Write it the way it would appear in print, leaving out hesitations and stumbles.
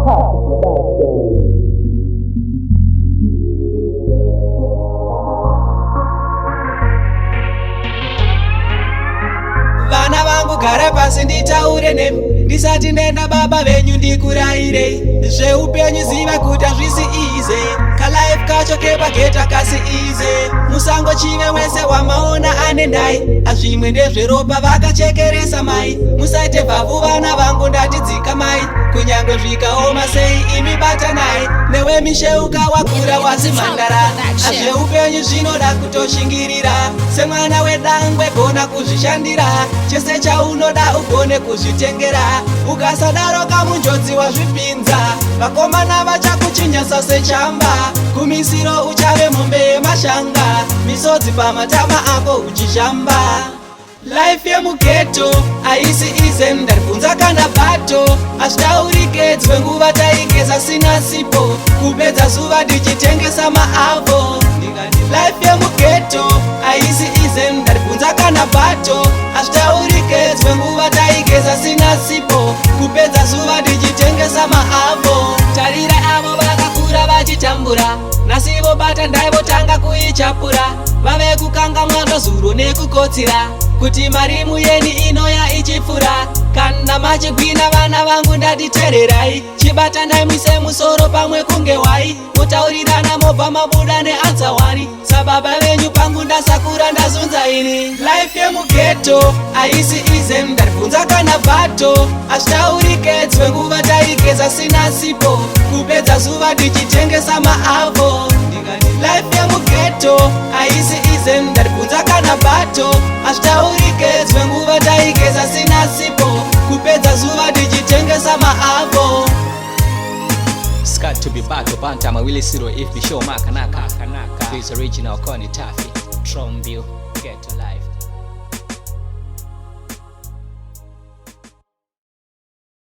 Vana vangu gara pasi nditaure nemi, ndisati ndenda baba venyu ndikurayirei. Zveupenyu ziva kuti hazvisi ize, kalife kacho kepageta kasi ize. Musango chive wese wamaona ane ndai, azvimwe ndezveropa vakachekeresa mai. Musaite bvavu vana vangu ndatidzika mai, kunyange zvikaoma sei imi batanai. Newe misheuka wakura wasi mhandara, azveupenyu zvinoda kutoshingirira. Semwana wedangwe gona kuzvishandira, chese chaunoda ugone kuzvitengera. Ukasadaro kamunjodzi wazvipinza, vakomana vachakuchinyasa sechamba. Kumisiro uchave mombe yemashanga, misodzi pamatama ako uchishamba. Life yemugeto haisi ize, ndaribvunza kana bato hazvitaurikedzwe nguva taigeza sina sipo, kupedza zuva ndichitengesa maavo. Life yemugeto haisi ize, ndaribvunza kana bato hazvitaurikedzwe nguva taigeza sina sipo, kupedza zuva ndichitengesa maavo. Tarira avo vakakura vachitambura, nasivo bata ndaivotanga kuichapura. Vave kukanga mwando zuro nekukotsira, kuti marimu yeni inoya ichipfura. Kana machigwina vana vangu ndatitererai, chibata ndaimwise musoro pamwe kunge wai. Mutaurirana mobva mabuda neanza wani, sababa venyu pangu ndasakura ndazunza ini. Life yemugeto haisi ize, ndaribvunza kana bato hazvitaurikedzwe nguva taigeza sina sipo, kupedza zuva ndichitengesa maavo. Life yemugeto haisi ize, ndaribvunza kana bato hazvitaurikedzwe nguva taigeza sina sipo, kupedza zuva ndichitengesa maavo. Scat to be back to Bantama Willie Siro if the show Makanaka. This original Connie Taffy, Tromville, get to life.